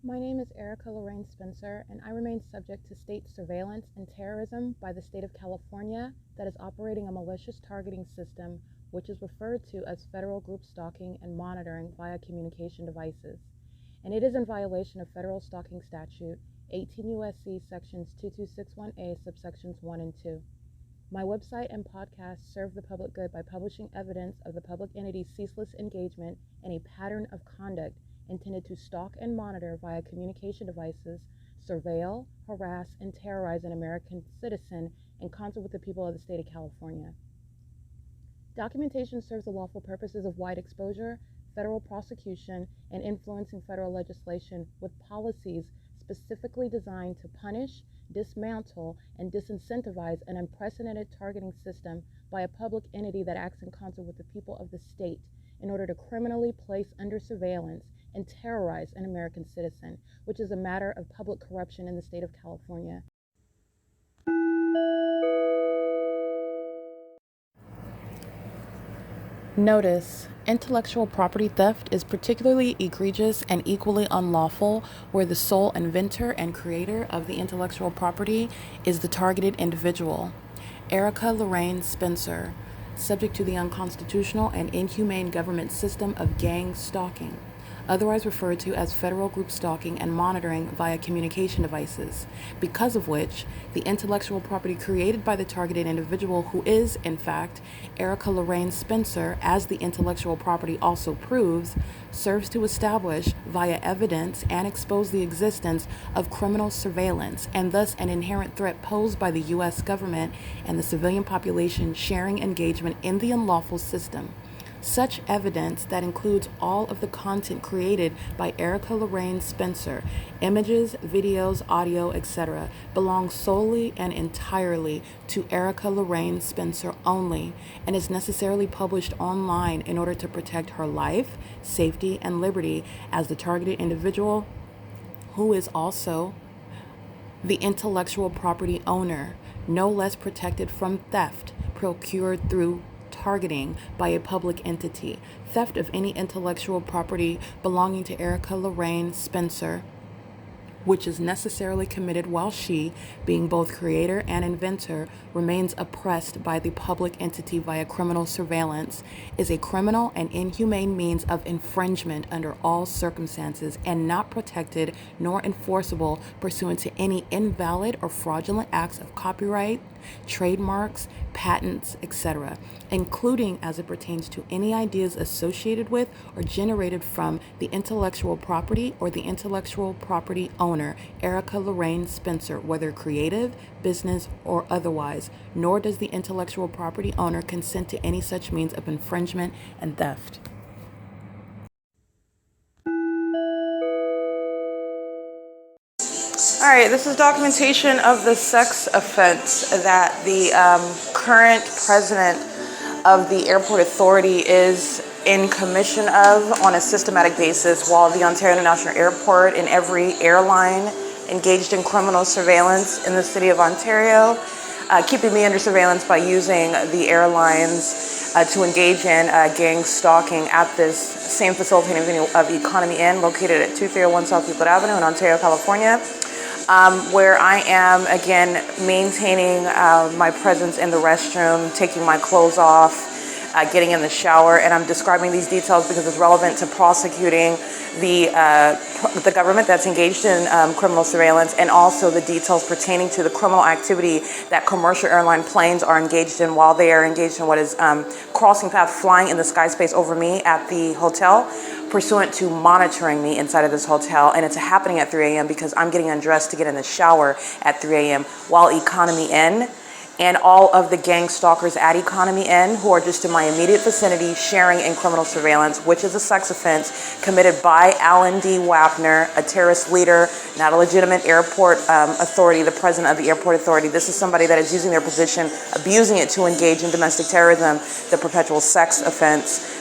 My name is Erica Lorraine Spencer, and I remain subject to state surveillance and terrorism by the state of California that is operating a malicious targeting system, which is referred to as federal group stalking and monitoring via communication devices. And it is in violation of federal stalking statute 18 U.S.C. sections 2261A subsections 1 and 2. My website and podcast serve the public good by publishing evidence of the public entity's ceaseless engagement in a pattern of conduct intended to stalk and monitor via communication devices, surveil, harass, and terrorize an American citizen in concert with the people of the state of California. Documentation serves the lawful purposes of wide exposure, federal prosecution, and influencing federal legislation with policies specifically designed to punish, dismantle, and disincentivize an unprecedented targeting system by a public entity that acts in concert with the people of the state in order to criminally place under surveillance and terrorize an American citizen, which is a matter of public corruption in the state of California. Notice: intellectual property theft is particularly egregious and equally unlawful where the sole inventor and creator of the intellectual property is the targeted individual. Erica Lorraine Spencer, subject to the unconstitutional and inhumane government system of gang stalking, otherwise referred to as federal group stalking and monitoring via communication devices, because of which the intellectual property created by the targeted individual, who is, in fact, Erica Lorraine Spencer, as the intellectual property also proves, serves to establish via evidence and expose the existence of criminal surveillance and thus an inherent threat posed by the U.S. government and the civilian population sharing engagement in the unlawful system. Such evidence that includes all of the content created by Erica Lorraine Spencer, images, videos, audio, etc., belongs solely and entirely to Erica Lorraine Spencer only and is necessarily published online in order to protect her life, safety, and liberty as the targeted individual, who is also the intellectual property owner, no less protected from theft procured through targeting by a public entity. Theft of any intellectual property belonging to Erica Lorraine Spencer, which is necessarily committed while she, being both creator and inventor, remains oppressed by the public entity via criminal surveillance, is a criminal and inhumane means of infringement under all circumstances and not protected nor enforceable pursuant to any invalid or fraudulent acts of copyright, trademarks, patents, etc., including as it pertains to any ideas associated with or generated from the intellectual property or the intellectual property owner, Erica Lorraine Spencer, whether creative, business, or otherwise, nor does the intellectual property owner consent to any such means of infringement and theft. All right, this is documentation of the sex offense that the current president of the airport authority is in commission of on a systematic basis, while the Ontario International Airport and every airline engaged in criminal surveillance in the city of Ontario, keeping me under surveillance by using the airlines to engage in gang stalking at this same facilitating venue of Economy Inn, located at 2301 South Euclid Avenue in Ontario, California. Where I am, again, maintaining my presence in the restroom, taking my clothes off, getting in the shower, and I'm describing these details because it's relevant to prosecuting the government that's engaged in criminal surveillance, and also the details pertaining to the criminal activity that commercial airline planes are engaged in while they are engaged in what is crossing path, flying in the sky space over me at the hotel, pursuant to monitoring me inside of this hotel. And it's happening at 3 a.m. because I'm getting undressed to get in the shower at 3 a.m. while Economy Inn and all of the gang stalkers at Economy Inn, who are just in my immediate vicinity, sharing in criminal surveillance, which is a sex offense committed by Alan D. WAPNER, a terrorist leader, not a legitimate airport authority, the president of the airport authority. This is somebody that is using their position, abusing it to engage in domestic terrorism, the perpetual sex offense.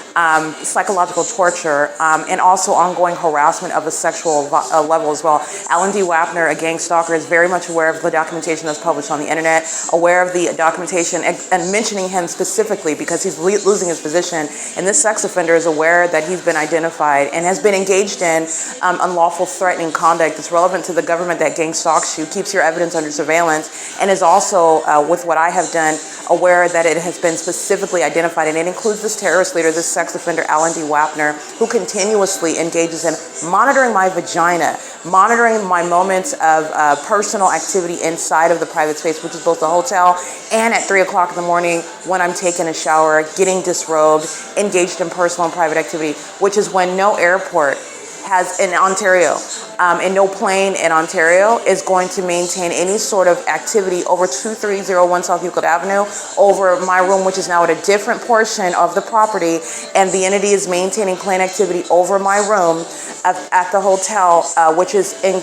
psychological torture, and also ongoing harassment of a sexual level as well. Alan D. Wapner, a gang stalker, is very much aware of the documentation that's published on the internet, aware of the documentation, and mentioning him specifically because he's losing his position. And this sex offender is aware that he's been identified and has been engaged in unlawful threatening conduct that's relevant to the government that gang stalks you, keeps your evidence under surveillance, and is also, with what I have done, aware that it has been specifically identified, and it includes this terrorist leader, this sex offender, Alan D. Wapner, who continuously engages in monitoring my vagina, monitoring my moments of personal activity inside of the private space, which is both the hotel and at 3 o'clock in the morning when I'm taking a shower, getting disrobed, engaged in personal and private activity, which is when no airport has in Ontario, and no plane in Ontario is going to maintain any sort of activity over 2301 South Euclid Avenue over my room, which is now at a different portion of the property, and the entity is maintaining plane activity over my room at the hotel, which is in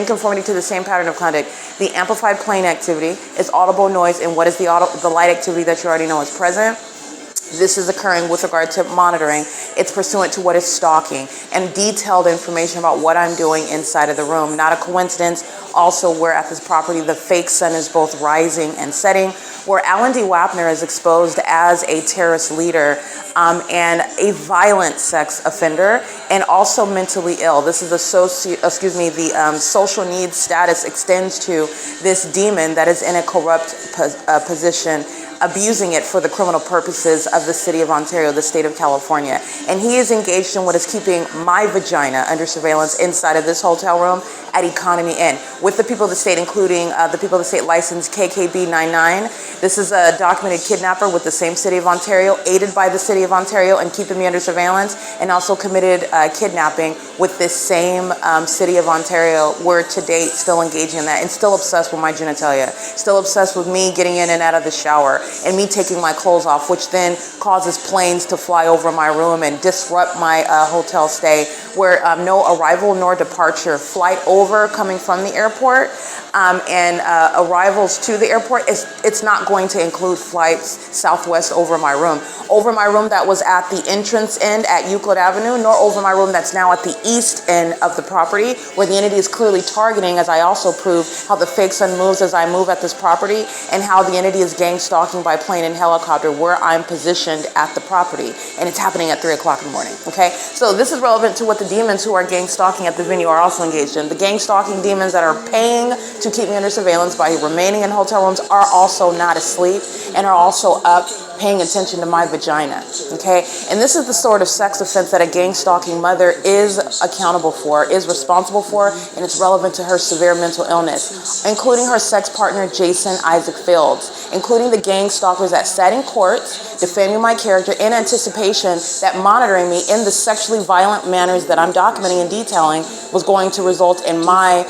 conformity to the same pattern of conduct. The amplified plane activity is audible noise, and what is the light activity that you already know is present. This is occurring with regard to monitoring. It's pursuant to what is stalking and detailed information about what I'm doing inside of the room. Not a coincidence. Also, where at this property, the fake sun is both rising and setting, where Alan D. Wapner is exposed as a terrorist leader and a violent sex offender, and also mentally ill. This is the social needs status extends to this demon that is in a corrupt position, abusing it for the criminal purposes of the city of Ontario, the state of California. And he is engaged in what is keeping my vagina under surveillance inside of this hotel room at Economy Inn with the people of the state, including the people of the state license KKB99. This is a documented kidnapper with the same city of Ontario, aided by the city of Ontario and keeping me under surveillance, and also committed kidnapping with this same city of Ontario. We're to date still engaging in that and still obsessed with my genitalia, still obsessed with me getting in and out of the shower and me taking my clothes off, which then causes planes to fly over my room and disrupt my hotel stay, where no arrival nor departure, flight over coming from the airport, and arrivals to the airport, it's not going to include flights southwest over my room that was at the entrance end at Euclid Avenue, nor over my room that's now at the east end of the property, where the entity is clearly targeting, as I also prove, how the fake sun moves as I move at this property, and how the entity is gang stalking by plane and helicopter where I'm positioned at the property, and it's happening at 3 o'clock in the morning, okay? So this is relevant to what the demons who are gang stalking at the venue are also engaged in. The gang stalking demons that are paying to keep me under surveillance by remaining in hotel rooms are also not asleep and are also up paying attention to my vagina, okay? And this is the sort of sex offense that a gang stalking mother is accountable for, is responsible for, and it's relevant to her severe mental illness, including her sex partner, Jason Isaac Fields, including the gang stalkers that sat in court, defaming my character in anticipation that monitoring me in the sexually violent manners that I'm documenting and detailing was going to result in my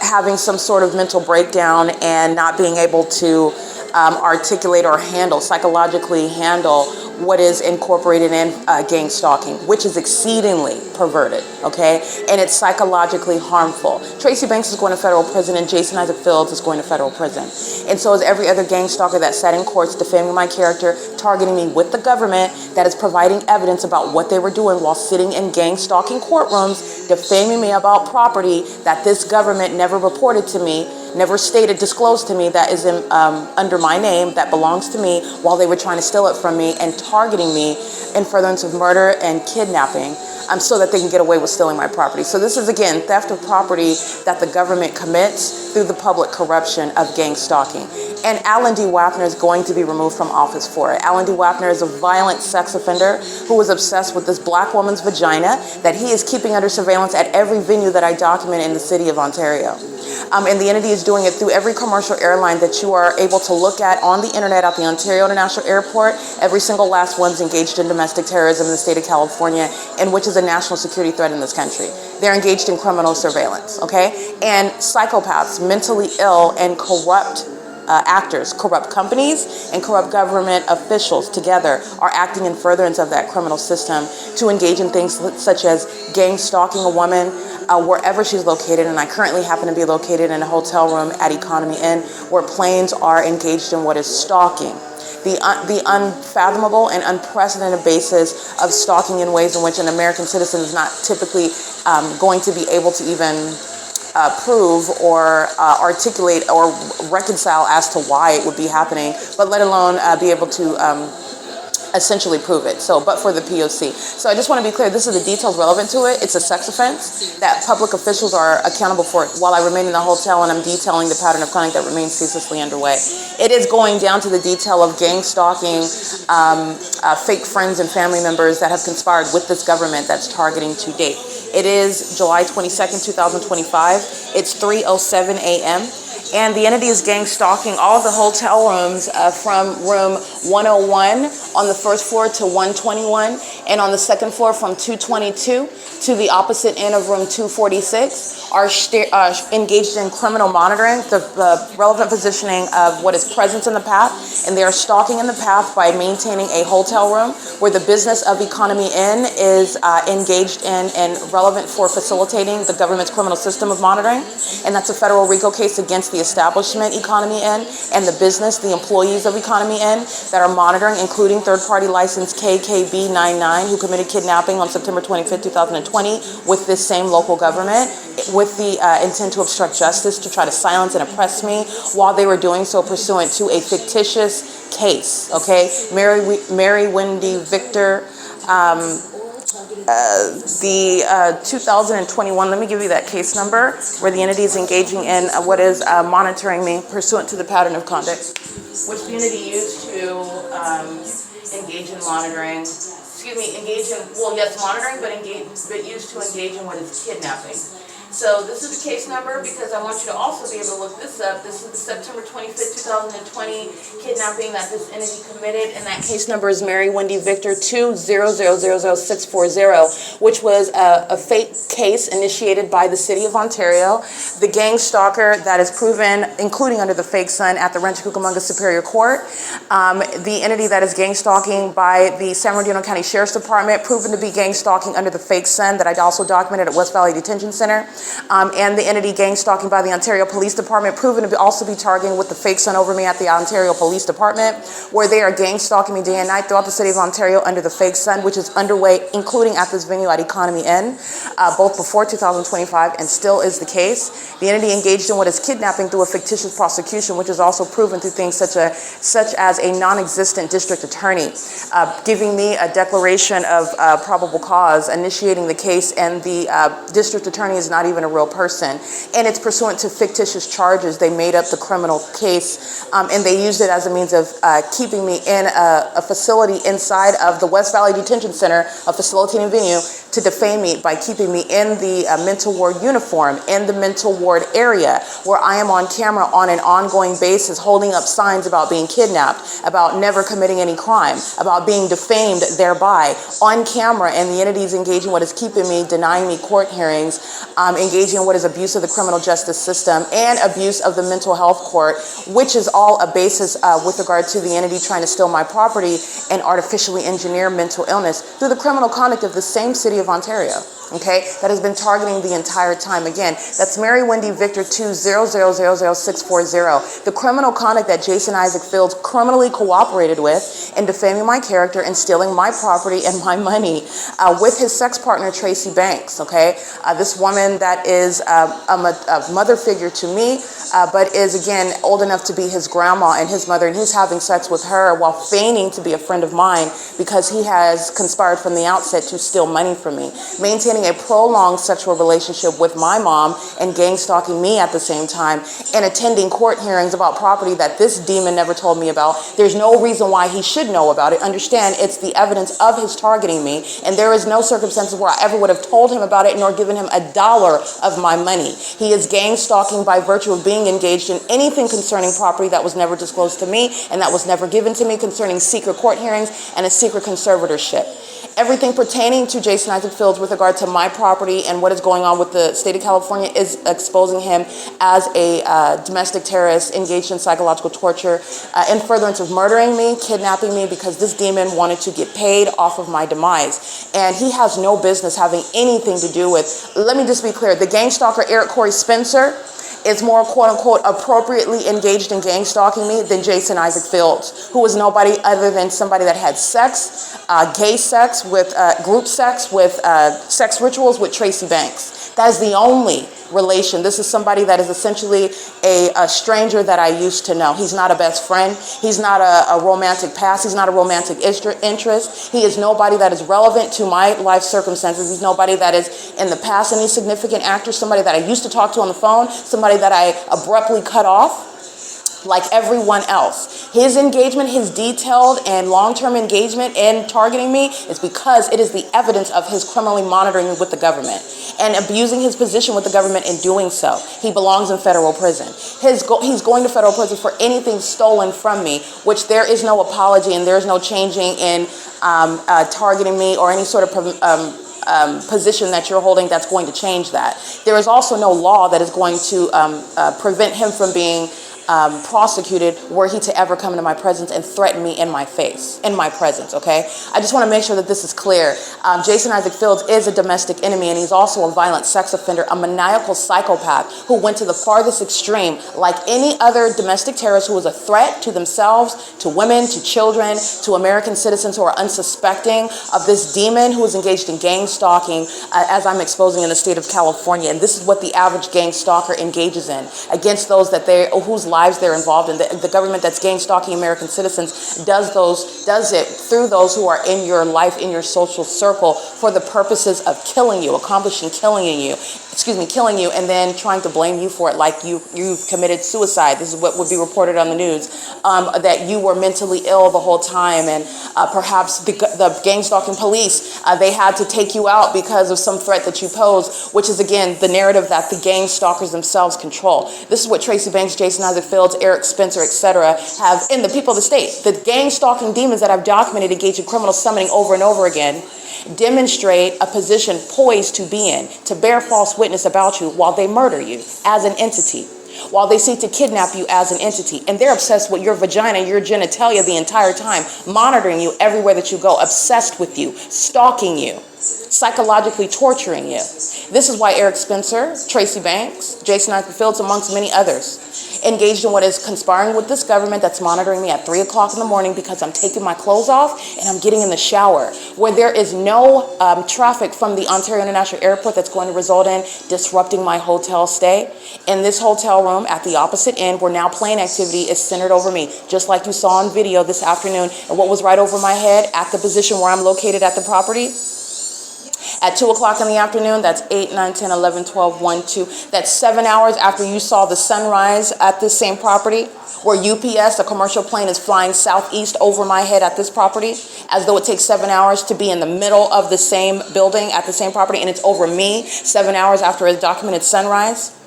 having some sort of mental breakdown and not being able to articulate or psychologically handle what is incorporated in gang stalking, which is exceedingly perverted, okay? And it's psychologically harmful. Tracy Banks is going to federal prison, and Jason Isaac Fields is going to federal prison. And so is every other gang stalker that sat in courts defaming my character, targeting me with the government that is providing evidence about what they were doing while sitting in gang stalking courtrooms, defaming me about property that this government never reported to me, never disclosed to me, that is under my name, that belongs to me, while they were trying to steal it from me and targeting me in furtherance of murder and kidnapping, so that they can get away with stealing my property. So this is, again, theft of property that the government commits through the public corruption of gang stalking. And Alan D. Wapner is going to be removed from office for it. Alan D. Wapner is a violent sex offender who was obsessed with this black woman's vagina that he is keeping under surveillance at every venue that I document in the city of Ontario. And the entity is doing it through every commercial airline that you are able to look at on the internet at the Ontario International Airport. Every single last one's engaged in domestic terrorism in the state of California, and which is a national security threat in this country. They're engaged in criminal surveillance, okay? And psychopaths, mentally ill and corrupt actors, corrupt companies and corrupt government officials together are acting in furtherance of that criminal system to engage in things such as gang stalking a woman wherever she's located. And I currently happen to be located in a hotel room at Economy Inn where planes are engaged in what is stalking. the unfathomable and unprecedented basis of stalking in ways in which an American citizen is not typically going to be able to even prove or articulate or reconcile as to why it would be happening, but let alone be able to essentially prove it. So, but for the P.O.C. So I just want to be clear, this is the details relevant to it. It's a sex offense that public officials are accountable for while I remain in the hotel and I'm detailing the pattern of conduct that remains ceaselessly underway. It is going down to the detail of gang stalking, fake friends and family members that have conspired with this government that's targeting to date. It is July 22nd, 2025. It's 3:07 a.m. And the entity is gang stalking all of the hotel rooms from room 101 on the first floor to 121, and on the second floor from 222 to the opposite end of room 246 are engaged in criminal monitoring, the relevant positioning of what is present in the path, and they are stalking in the path by maintaining a hotel room where the business of Economy Inn is engaged in and relevant for facilitating the government's criminal system of monitoring, and that's a federal RICO case against the establishment Economy Inn and the business, the employees of Economy Inn that are monitoring, including third-party license KKB99, who committed kidnapping on September 25th, 2020 with this same local government with the intent to obstruct justice, to try to silence and oppress me while they were doing so pursuant to a fictitious case, okay? Mary Wendy Victor, the 2021, let me give you that case number, where the entity is engaging in what is monitoring me pursuant to the pattern of conduct, which the entity used to engage in monitoring, monitoring, but used to engage in what is kidnapping. So this is the case number because I want you to also be able to look this up. This is the September 25th, 2020 kidnapping that this entity committed, and that case number is Mary Wendy Victor 2000640, which was a fake case initiated by the City of Ontario. The gang stalker that is proven, including under the fake son, at the Rancho Cucamonga Superior Court. The entity that is gang stalking by the San Bernardino County Sheriff's Department, proven to be gang stalking under the fake son that I also documented at West Valley Detention Center. And the entity gang stalking by the Ontario Police Department, proven to also be targeting with the fake son over me at the Ontario Police Department, where they are gang stalking me day and night throughout the city of Ontario under the fake son, which is underway, including at this venue at Economy Inn, both before 2025 and still is the case. The entity engaged in what is kidnapping through a fictitious prosecution, which is also proven through things such as a non-existent district attorney, giving me a declaration of probable cause, initiating the case, and the district attorney is not even a real person, and it's pursuant to fictitious charges. They made up the criminal case, and they used it as a means of keeping me in a facility inside of the West Valley Detention Center, a facilitating venue, to defame me by keeping me in the mental ward uniform, in the mental ward area, where I am on camera on an ongoing basis, holding up signs about being kidnapped, about never committing any crime, about being defamed thereby, on camera, and the entities engaging what is keeping me, denying me court hearings, engaging in what is abuse of the criminal justice system and abuse of the mental health court, which is all a basis with regard to the entity trying to steal my property and artificially engineer mental illness through the criminal conduct of the same city of Ontario. Okay, that has been targeting the entire time. Again, that's Mary Wendy Victor 2000640. The criminal conduct that Jason Isaac Fields criminally cooperated with in defaming my character and stealing my property and my money with his sex partner, Tracy Banks. Okay, this woman that is a mother figure to me, but is again old enough to be his grandma and his mother, and he's having sex with her while feigning to be a friend of mine because he has conspired from the outset to steal money from me, maintaining a prolonged sexual relationship with my mom and gang stalking me at the same time, and attending court hearings about property that this demon never told me about. There's no reason why he should know about it. Understand, it's the evidence of his targeting me, and there is no circumstances where I ever would have told him about it nor given him $1 of my money. He is gang stalking by virtue of being engaged in anything concerning property that was never disclosed to me and that was never given to me, concerning secret court hearings and a secret conservatorship. Everything pertaining to Jason Isaac Fields with regard to my property and what is going on with the state of California is exposing him as a domestic terrorist engaged in psychological torture in furtherance of murdering me, kidnapping me, because this demon wanted to get paid off of my demise. And he has no business having anything to do with, let me just be clear, the gang stalker Eric Corey Spencer is more quote-unquote appropriately engaged in gang stalking me than Jason Isaac Fields, who was nobody other than somebody that had sex, gay sex with group sex with sex rituals with Tracy Banks. That is the only relation. This is somebody that is essentially a stranger that I used to know. He's not a best friend. He's not a romantic past. He's not a romantic interest. He is nobody that is relevant to my life circumstances. He's nobody that is in the past any significant actor, somebody that I used to talk to on the phone, somebody that I abruptly cut off. Like everyone else. His engagement, his detailed and long-term engagement in targeting me is because it is the evidence of his criminally monitoring me with the government and abusing his position with the government in doing so. He belongs in federal prison. He's going to federal prison for anything stolen from me, which there is no apology and there is no changing in targeting me or any sort of position that you're holding that's going to change that. There is also no law that is going to prevent him from being prosecuted were he to ever come into my presence and threaten me in my face, in my presence, okay? I just want to make sure that this is clear. Jason Isaac Fields is a domestic enemy, and he's also a violent sex offender, a maniacal psychopath who went to the farthest extreme, like any other domestic terrorist who was a threat to themselves, to women, to children, to American citizens who are unsuspecting of this demon who is engaged in gang stalking, as I'm exposing in the state of California. And this is what the average gang stalker engages in against those that whose lives they're involved in. The government that's gang stalking American citizens does it through those who are in your life, in your social circle, for the purposes of killing you, killing you, and then trying to blame you for it, like you've committed suicide. This is what would be reported on the news, that you were mentally ill the whole time, and perhaps the gang stalking police, they had to take you out because of some threat that you pose, which is again the narrative that the gang stalkers themselves control. This is what Tracy Banks, Jason Isaac Fields, Eric Spencer, etc. have in the people of the state. The gang stalking demons that I've documented engage in criminal summoning over and over again demonstrate a position poised to be in, to bear false witness about you while they murder you as an entity, while they seek to kidnap you as an entity. And they're obsessed with your vagina, your genitalia the entire time, monitoring you everywhere that you go, obsessed with you, stalking you, psychologically torturing you. This is why Eric Spencer, Tracy Banks, Jason Isaac Fields, amongst many others, engaged in what is conspiring with this government that's monitoring me at 3 o'clock in the morning because I'm taking my clothes off and I'm getting in the shower, where there is no traffic from the Ontario International Airport that's going to result in disrupting my hotel stay. In this hotel room at the opposite end, where now plane activity is centered over me, just like you saw on video this afternoon, and what was right over my head at the position where I'm located at the property. At 2 o'clock in the afternoon, that's 8, 9, 10, 11, 12, 1, 2. That's 7 hours after you saw the sunrise at this same property, where UPS, a commercial plane, is flying southeast over my head at this property, as though it takes 7 hours to be in the middle of the same building at the same property, and it's over me 7 hours after a documented sunrise.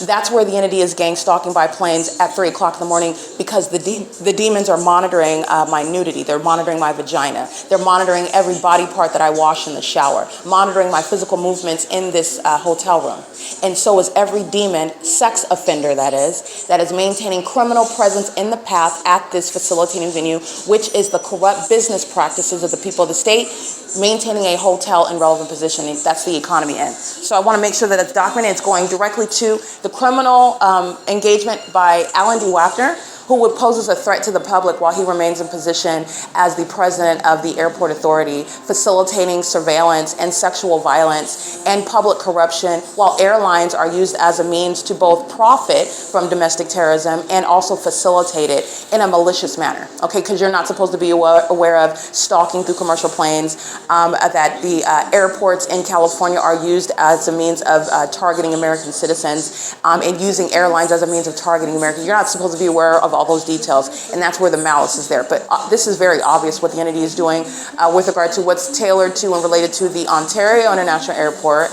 That's where the entity is gang stalking by planes at 3 o'clock in the morning, because the demons are monitoring my nudity. They're monitoring my vagina. They're monitoring every body part that I wash in the shower, monitoring my physical movements in this hotel room. And so is every demon, sex offender that is maintaining criminal presence in the path at this facilitating venue, which is the corrupt business practices of the people of the state, maintaining a hotel in relevant positioning. That's the economy end. So I want to make sure that it's documented. It's going directly to the criminal engagement by Alan D. Wapner, who would pose as a threat to the public while he remains in position as the president of the airport authority, facilitating surveillance and sexual violence and public corruption, while airlines are used as a means to both profit from domestic terrorism and also facilitate it in a malicious manner, okay? Because you're not supposed to be aware of stalking through commercial planes, that the airports in California are used as a means of targeting American citizens, and using airlines as a means of targeting Americans. You're not supposed to be aware of all those details, and that's where the malice is there. But this is very obvious what the entity is doing with regard to what's tailored to and related to the Ontario International Airport.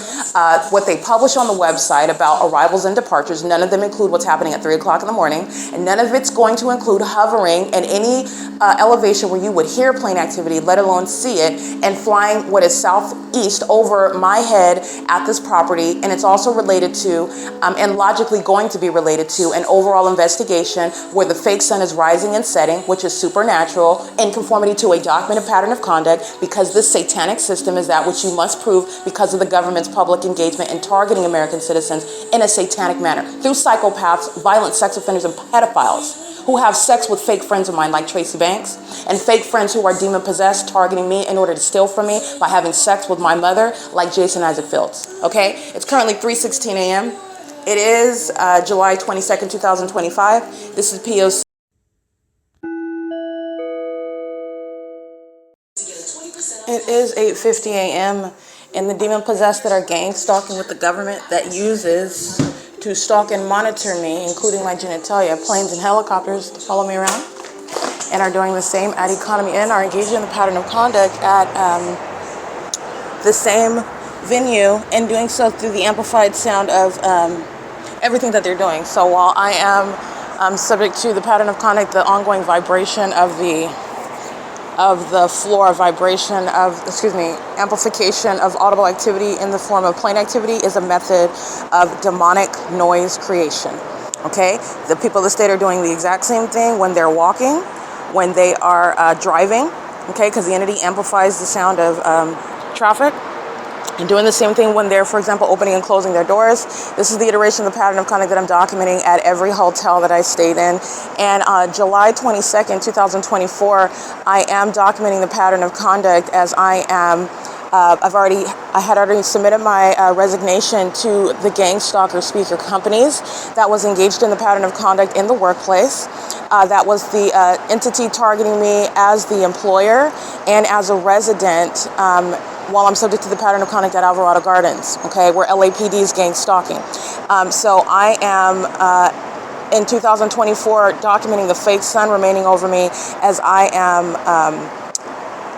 What they publish on the website about arrivals and departures, none of them include what's happening at 3 o'clock in the morning, and none of it's going to include hovering at any elevation where you would hear plane activity, let alone see it, and flying what is southeast over my head at this property. And it's also related to, and logically going to be related to, an overall investigation where the the fake sun is rising and setting, which is supernatural, in conformity to a documented pattern of conduct, because this satanic system is that which you must prove because of the government's public engagement in targeting American citizens in a satanic manner through psychopaths, violent sex offenders, and pedophiles who have sex with fake friends of mine like Tracy Banks, and fake friends who are demon-possessed, targeting me in order to steal from me by having sex with my mother like Jason Isaac Fields, okay? It's currently 3:16 a.m. It is July 22nd, 2025. This is P.O.C. It is 8:50 a.m. and the demon-possessed that are gang stalking with the government that uses to stalk and monitor me, including my genitalia, planes and helicopters to follow me around, and are doing the same at Economy Inn, are engaging in the pattern of conduct at the same venue, and doing so through the amplified sound of everything that they're doing. So while I am subject to the pattern of conduct, the ongoing vibration of the floor, vibration of, amplification of audible activity in the form of plane activity is a method of demonic noise creation, okay? The people of the state are doing the exact same thing when they're walking, when they are driving, okay? Because the entity amplifies the sound of traffic. And doing the same thing when they're, for example, opening and closing their doors. This is the iteration of the pattern of conduct that I'm documenting at every hotel that I stayed in. And July 22nd, 2024, I am documenting the pattern of conduct as I am, I had already submitted my resignation to the gang stalker speaker companies that was engaged in the pattern of conduct in the workplace. That was the entity targeting me as the employer and as a resident, while I'm subject to the pattern of conduct at Alvarado Gardens, okay, where LAPD is gang stalking. So I am, in 2024, documenting the fake sun remaining over me as I am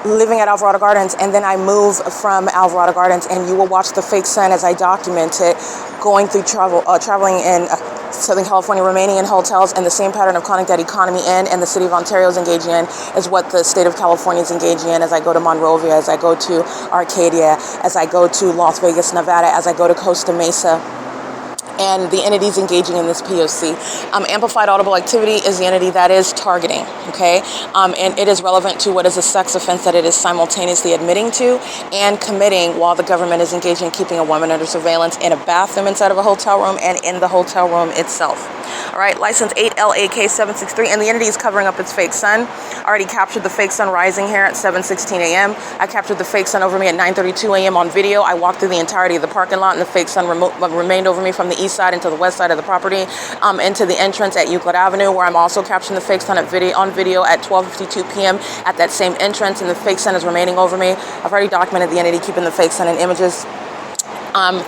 living at Alvarado Gardens, and then I move from Alvarado Gardens, and you will watch the fake sun as I document it, going through traveling in Southern California, remaining in hotels, and the same pattern of conduct that Economy Inn and the City of Ontario is engaging in is what the state of California is engaging in as I go to Monrovia, as I go to Arcadia, as I go to Las Vegas, Nevada, as I go to Costa Mesa. And the entities engaging in this P.O.C. Amplified audible activity is the entity that is targeting, okay? And it is relevant to what is a sex offense that it is simultaneously admitting to and committing while the government is engaged in keeping a woman under surveillance in a bathroom inside of a hotel room and in the hotel room itself. All right, license 8LAK763, and the entity is covering up its fake sun. I already captured the fake sun rising here at 7:16 a.m. I captured the fake sun over me at 9:32 a.m. on video. I walked through the entirety of the parking lot, and the fake sun remained over me from the east side into the west side of the property, into the entrance at Euclid Avenue, where I'm also capturing the fake sun on video at 12:52 p.m. at that same entrance, and the fake sun is remaining over me. I've already documented the entity keeping the fake sun in images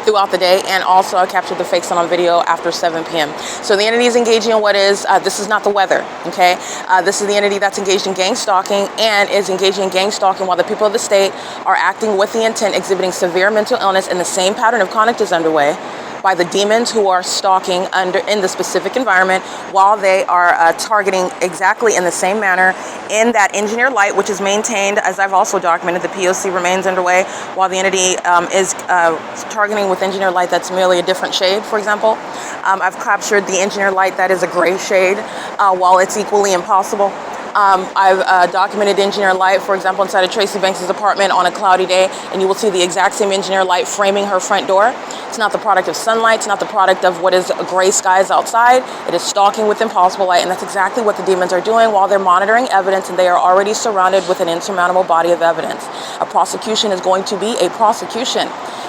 throughout the day, and also I captured the fake sun on video after 7 p.m. So the entity is engaging in what is, this is not the weather, okay? This is the entity that's engaged in gang stalking and is engaging in gang stalking while the people of the state are acting with the intent, exhibiting severe mental illness, and the same pattern of conduct is underway by the demons who are stalking in the specific environment while they are targeting exactly in the same manner in that engineer light, which is maintained, as I've also documented. The P.O.C. remains underway while the entity is targeting with engineer light that's merely a different shade, for example. I've captured the engineer light that is a gray shade while it's equally impossible. I've documented engineer light, for example, inside of Tracy Banks' apartment on a cloudy day, and you will see the exact same engineer light framing her front door. It's not the product of sunlight. It's not the product of what is gray skies outside. It is stalking with impossible light, and that's exactly what the demons are doing while they're monitoring evidence, and they are already surrounded with an insurmountable body of evidence. A prosecution is going to be a prosecution.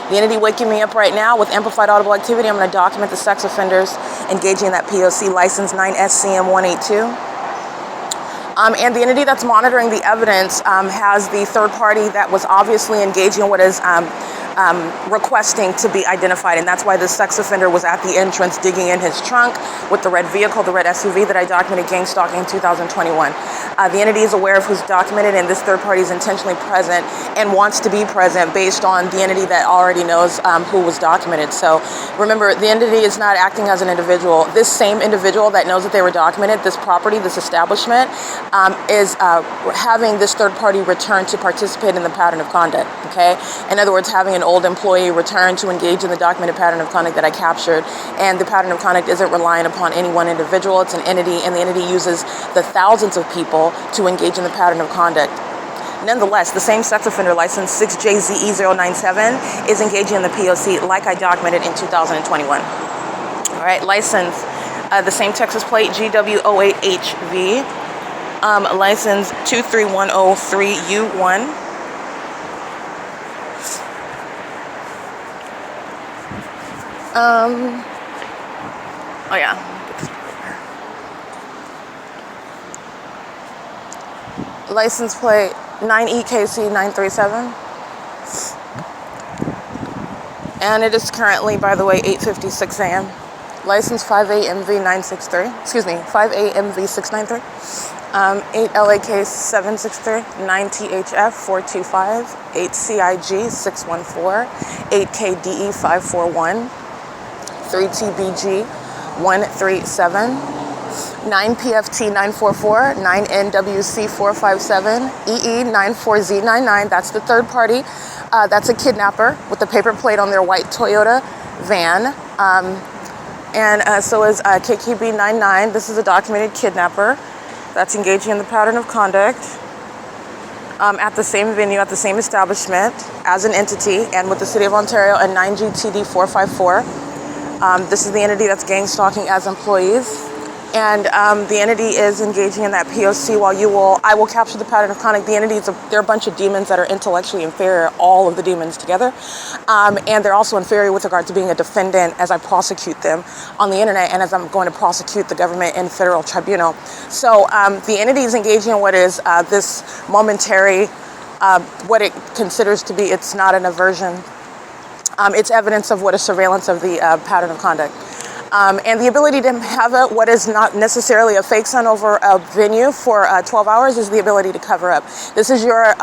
The entity waking me up right now with amplified audible activity, I'm going to document the sex offenders engaging in that P.O.C. license 9SCM182. And the entity that's monitoring the evidence has the third party that was obviously engaging in what is requesting to be identified, and that's why the sex offender was at the entrance digging in his trunk with the red vehicle, the red SUV that I documented gang stalking in 2021. The entity is aware of who's documented, and this third party is intentionally present and wants to be present based on the entity that already knows who was documented. So remember, the entity is not acting as an individual. This same individual that knows that they were documented, this property, this establishment, is having this third party return to participate in the pattern of conduct, okay? In other words, having a an old employee return to engage in the documented pattern of conduct that I captured. And the pattern of conduct isn't relying upon any one individual. It's an entity, and the entity uses the thousands of people to engage in the pattern of conduct. Nonetheless, the same sex offender license 6JZE097 is engaging in the P.O.C. like I documented in 2021. All right, license, the same Texas plate, GW08HV, license 23103U1. Oh yeah. License plate 9EKC937. And it is currently, by the way, 8:56 a.m. License 58MV963. Excuse me, 58MV693. 8LAK763, 9THF425, 8CIG614, 8KDE541, 3TBG137, 9PFT944, 9NWC457, EE94Z99. That's the third party. That's a kidnapper with the paper plate on their white Toyota van. And so is KKB99. This is a documented kidnapper that's engaging in the pattern of conduct at the same venue, at the same establishment as an entity, and with the City of Ontario and 9GTD454. This is the entity that's gang stalking as employees. And the entity is engaging in that P.O.C. while I will capture the pattern of conduct. The entities, they're a bunch of demons that are intellectually inferior, all of the demons together. And they're also inferior with regard to being a defendant as I prosecute them on the internet and as I'm going to prosecute the government in federal tribunal. So the entity is engaging in what is this momentary, what it considers to be, it's not an aversion. It's evidence of what is surveillance of the pattern of conduct. And the ability to have what is not necessarily a fake sun over a venue for 12 hours is the ability to cover up. This is your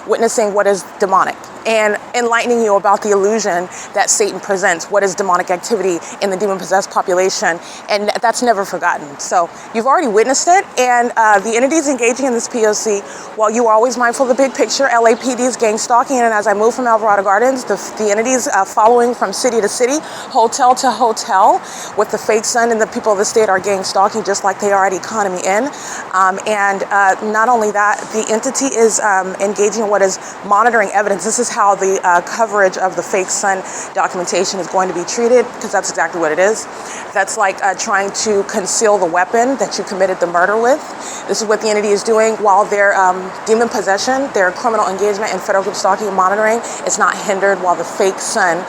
witnessing what is demonic and enlightening you about the illusion that Satan presents, what is demonic activity in the demon-possessed population, and that's never forgotten. So you've already witnessed it, and the entities engaging in this P.O.C., while you are always mindful of the big picture, LAPD's gang stalking, and as I move from Alvarado Gardens, the entities following from city to city, hotel to hotel, with the fake sun, and the people of the state are gang stalking just like they are at Economy Inn. And not only that, the entity is engaging in what is monitoring evidence. This is how the coverage of the fake sun documentation is going to be treated, because that's exactly what it is. That's like trying to conceal the weapon that you committed the murder with. This is what the entity is doing while their demon possession, their criminal engagement in federal group stalking and monitoring is not hindered, while the fake sun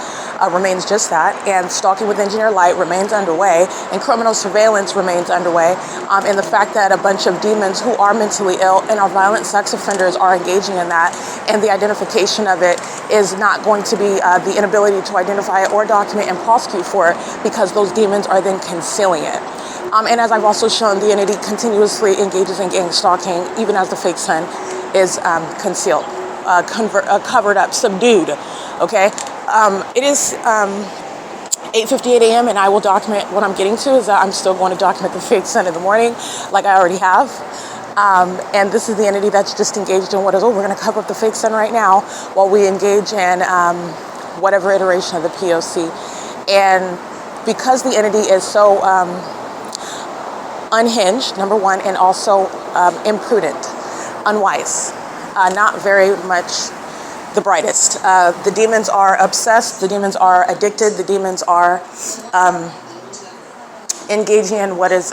remains just that, and stalking with engineered light remains underway, and criminal surveillance remains underway, and the fact that a bunch of demons who are mentally ill and are violent sex offenders are engaging in that, and the identification of it is not going to be the inability to identify it or document and prosecute for it, because those demons are then concealing it. And as I've also shown, the entity continuously engages in gang stalking, even as the fake sun is concealed, covered up, subdued, okay? It is 8:58 a.m. and I will document what I'm getting to is that I'm still going to document the fake sun in the morning, like I already have. And this is the entity that's just engaged in what is, we're going to cover up the fake sun right now while we engage in whatever iteration of the P.O.C. And because the entity is so unhinged, number one, and also imprudent, unwise, not very much the brightest. The demons are obsessed, the demons are addicted, the demons are engaging in what is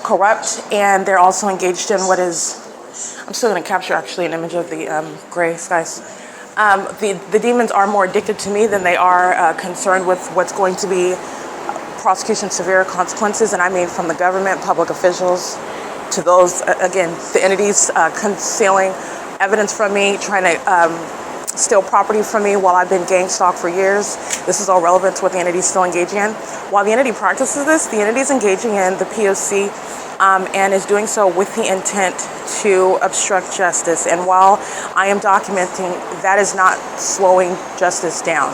corrupt, and they're also engaged in what is, I'm still going to capture actually an image of the gray skies. The demons are more addicted to me than they are concerned with what's going to be prosecution, severe consequences, and I mean from the government, public officials, to those, again, the entities concealing evidence from me, trying to steal property from me while I've been gang stalked for years. This is all relevant to what the entity is still engaging in. While the entity practices this, the entity is engaging in the P.O.C. And is doing so with the intent to obstruct justice. And while I am documenting, that is not slowing justice down.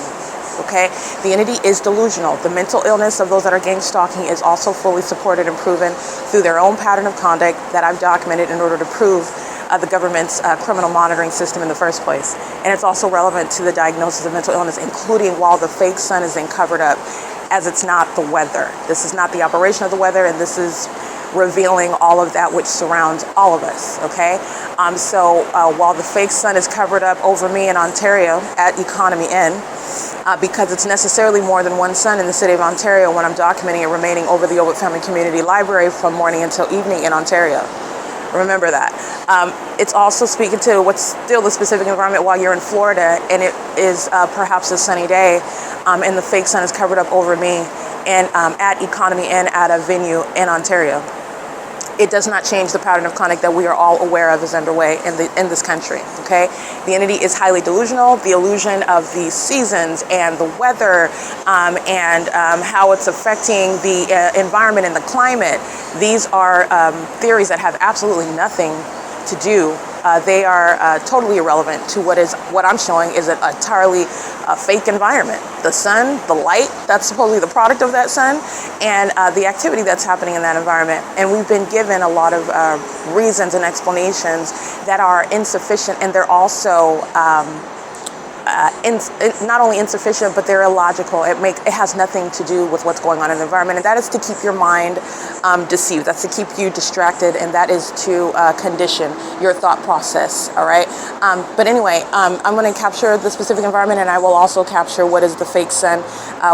Okay, the entity is delusional. The mental illness of those that are gang stalking is also fully supported and proven through their own pattern of conduct that I've documented in order to prove the government's criminal monitoring system in the first place. And it's also relevant to the diagnosis of mental illness, including while the fake sun is then covered up, as it's not the weather. This is not the operation of the weather, and this is revealing all of that which surrounds all of us, okay? So while the fake sun is covered up over me in Ontario at Economy Inn, because it's necessarily more than one sun in the city of Ontario when I'm documenting it remaining over the Ovid Family Community Library from morning until evening in Ontario. Remember that. It's also speaking to what's still the specific environment while you're in Florida, and it is perhaps a sunny day, and the fake sun is covered up over me and at Economy Inn at a venue in Ontario. It does not change the pattern of conduct that we are all aware of is underway in this country, okay? The entity is highly delusional. The illusion of the seasons and the weather and how it's affecting the environment and the climate, these are theories that have absolutely nothing to do. They are totally irrelevant to what I'm showing is an entirely fake environment. The sun, the light, that's supposedly the product of that sun, and the activity that's happening in that environment. And we've been given a lot of reasons and explanations that are insufficient, and they're also not only insufficient, but they're illogical. It has nothing to do with what's going on in the environment, and that is to keep your mind deceived. That's to keep you distracted, and that is to condition your thought process, all right? But anyway, I'm going to capture the specific environment, and I will also capture what is the fake sun,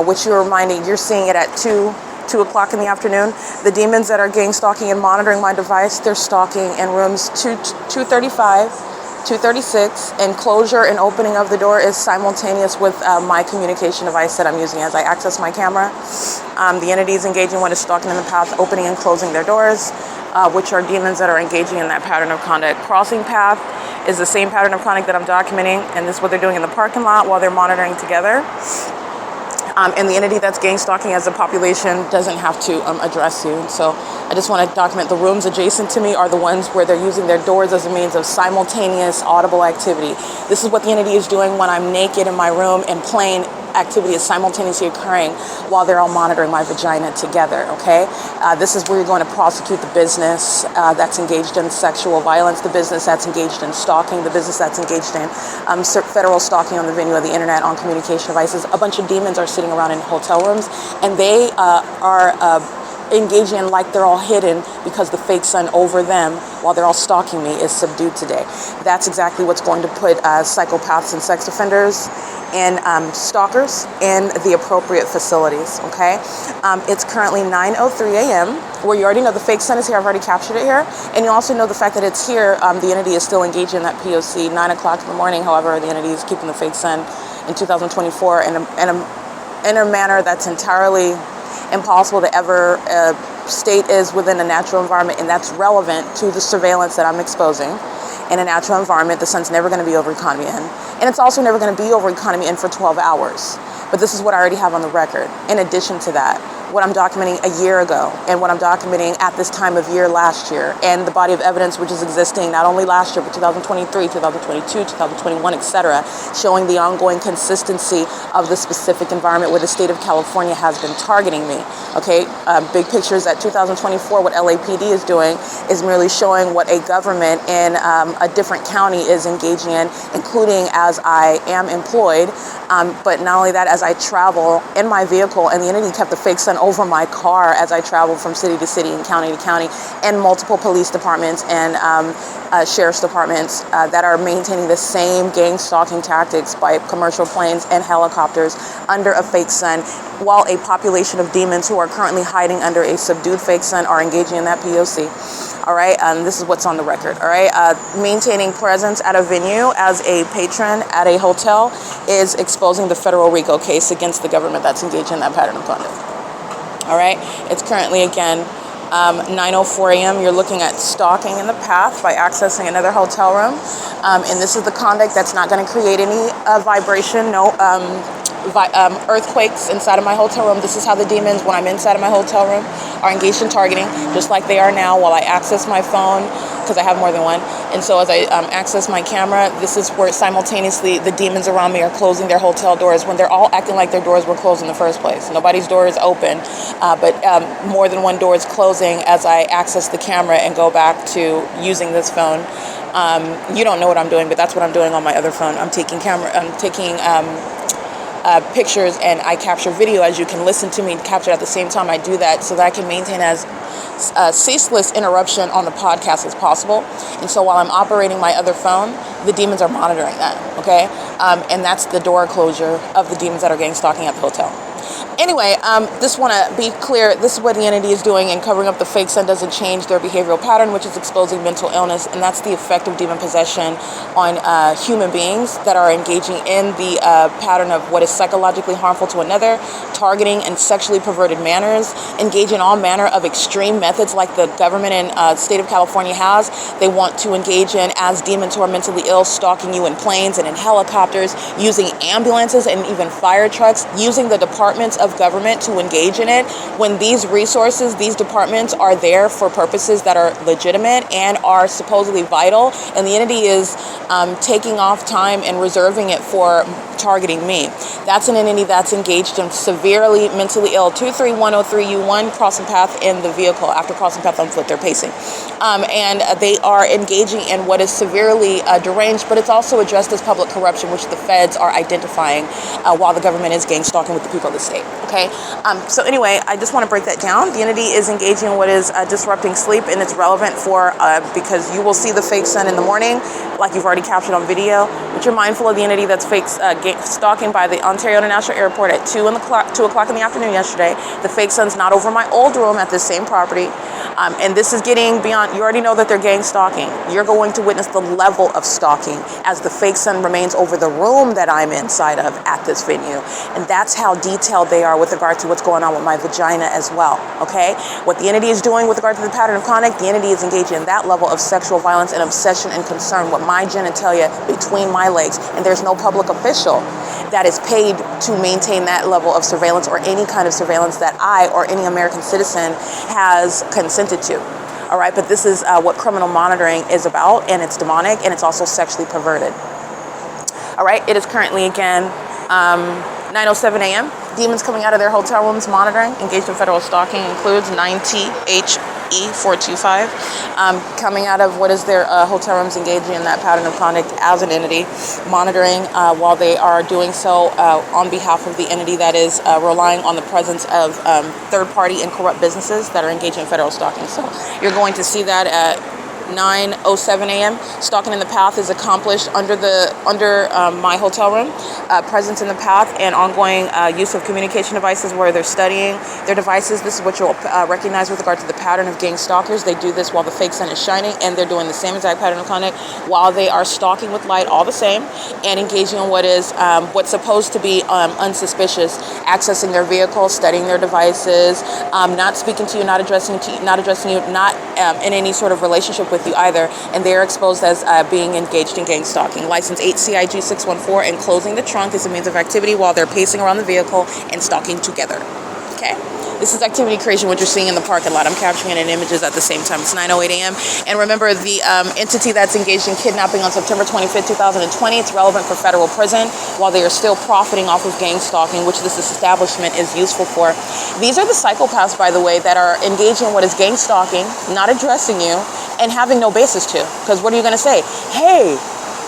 which you're seeing it at 2 o'clock in the afternoon. The demons that are gang stalking and monitoring my device, they're stalking in rooms 235, 236, and closure and opening of the door is simultaneous with my communication device that I'm using as I access my camera. The entity is engaging what is stalking in the path, opening and closing their doors, which are demons that are engaging in that pattern of conduct. Crossing path is the same pattern of conduct that I'm documenting, and this is what they're doing in the parking lot while they're monitoring together. And the entity that's gang stalking as a population doesn't have to address you. So I just want to document the rooms adjacent to me are the ones where they're using their doors as a means of simultaneous audible activity. This is what the entity is doing when I'm naked in my room and plain activity is simultaneously occurring while they're all monitoring my vagina together, okay? This is where you're going to prosecute the business that's engaged in sexual violence, the business that's engaged in stalking, the business that's engaged in federal stalking on the venue of the internet, on communication devices. A bunch of demons are sitting around in hotel rooms, and they are engaging in like they're all hidden because the fake sun over them while they're all stalking me is subdued today. That's exactly what's going to put psychopaths and sex offenders and stalkers in the appropriate facilities, okay? It's currently 9:03 a.m. where you already know the fake sun is here. I've already captured it here. And you also know the fact that it's here, the entity is still engaged in that P.O.C. 9 o'clock in the morning. However, the entity is keeping the fake sun in 2024 in a manner that's entirely impossible to ever state is within a natural environment, and that's relevant to the surveillance that I'm exposing. In a natural environment, the sun's never going to be over Economy Inn, and it's also never going to be over Economy Inn for 12 hours. But this is what I already have on the record. In addition to that, what I'm documenting a year ago and what I'm documenting at this time of year last year, and the body of evidence which is existing not only last year but 2023, 2022, 2021, etc., showing the ongoing consistency of the specific environment where the state of California has been targeting me. Okay, big pictures at 2024, what LAPD is doing is merely showing what a government in a different county is engaging in, including as I am employed, but not only that, as I travel in my vehicle, and the entity kept the fake sun over my car as I travel from city to city and county to county, and multiple police departments and sheriff's departments that are maintaining the same gang stalking tactics by commercial planes and helicopters under a fake sun, while a population of demons who are currently hiding under a subdued fake sun are engaging in that P.O.C. All right, this is what's on the record. All right, maintaining presence at a venue as a patron at a hotel is exposing the federal RICO case against the government that's engaged in that pattern of conduct. All right, it's currently, again, 9:04 a.m. You're looking at stalking in the path by accessing another hotel room. And this is the conduct that's not going to create any vibration, no earthquakes inside of my hotel room. This is how the demons, when I'm inside of my hotel room, are engaged in targeting, just like they are now while I access my phone, because I have more than one. And so as I access my camera, this is where simultaneously the demons around me are closing their hotel doors when they're all acting like their doors were closed in the first place. Nobody's door is open, but more than one door is closing as I access the camera and go back to using this phone You don't know what I'm doing, but that's what I'm doing on my other phone. I'm taking pictures, and I capture video. As you can listen to me capture at the same time, I do that so that I can maintain as ceaseless interruption on the podcast as possible. And so while I'm operating my other phone, the demons are monitoring that, okay? And that's the door closure of the demons that are gang stalking at the hotel. Anyway, just want to be clear, this is what the entity is doing, and covering up the fake sun doesn't change their behavioral pattern, which is exposing mental illness, and that's the effect of demon possession on human beings that are engaging in the pattern of what is psychologically harmful to another, targeting and sexually perverted manners, engage in all manner of extreme methods like the government and state of California has. They want to engage in, as demons who are mentally ill, stalking you in planes and in helicopters, using ambulances and even fire trucks, using the departments of government to engage in it, when these resources, these departments are there for purposes that are legitimate and are supposedly vital, and the entity is taking off time and reserving it for targeting me. That's an entity that's engaged in severely mentally ill. 23103U1, crossing path in the vehicle. After crossing path on foot, they're pacing. And they are engaging in what is severely deranged, but it's also addressed as public corruption, which the feds are identifying while the government is gang stalking with the people of the state. Okay. So anyway, I just want to break that down. The entity is engaging in what is disrupting sleep, and it's relevant for because you will see the fake sun in the morning, like you've already captured on video, but you're mindful of the entity that's fake stalking by the Ontario International Airport at 2 o'clock in the afternoon yesterday. The fake sun's not over my old room at this same property. And this is getting beyond, you already know that they're gang stalking. You're going to witness the level of stalking as the fake sun remains over the room that I'm inside of at this venue. And that's how detailed they are with regard to what's going on with my vagina as well, okay? What the entity is doing with regard to the pattern of conduct, the entity is engaging in that level of sexual violence and obsession and concern with my genitalia between my legs. And there's no public official that is paid to maintain that level of surveillance or any kind of surveillance that I or any American citizen has consented to. All right, but this is what criminal monitoring is about, and it's demonic, and it's also sexually perverted. All right, it is currently, again, 9:07 a.m. Demons coming out of their hotel rooms monitoring. Engaged in federal stalking includes 9THE425. Coming out of what is their hotel rooms, engaging in that pattern of conduct as an entity, monitoring while they are doing so on behalf of the entity that is relying on the presence of third-party and corrupt businesses that are engaging in federal stalking. So you're going to see that at 9:07 a.m. Stalking in the path is accomplished under my hotel room. Presence in the path and ongoing use of communication devices where they're studying their devices. This is what you'll recognize with regard to the pattern of gang stalkers. They do this while the fake sun is shining, and they're doing the same exact pattern of conduct while they are stalking with light, all the same, and engaging in what is what's supposed to be unsuspicious, accessing their vehicles, studying their devices, not speaking to you, not addressing you, not in any sort of relationship with you either, and they are exposed as being engaged in gang stalking. License 8CIG614, and closing the trunk is a means of activity while they're pacing around the vehicle and stalking together. Okay? This is activity creation, what you're seeing in the parking lot. I'm capturing it in images at the same time. It's 9:08 a.m. And remember, the entity that's engaged in kidnapping on September 25th, 2020, it's relevant for federal prison while they are still profiting off of gang stalking, which this establishment is useful for. These are the psychopaths, by the way, that are engaging in what is gang stalking, not addressing you, and having no basis to. Because what are you going to say? Hey,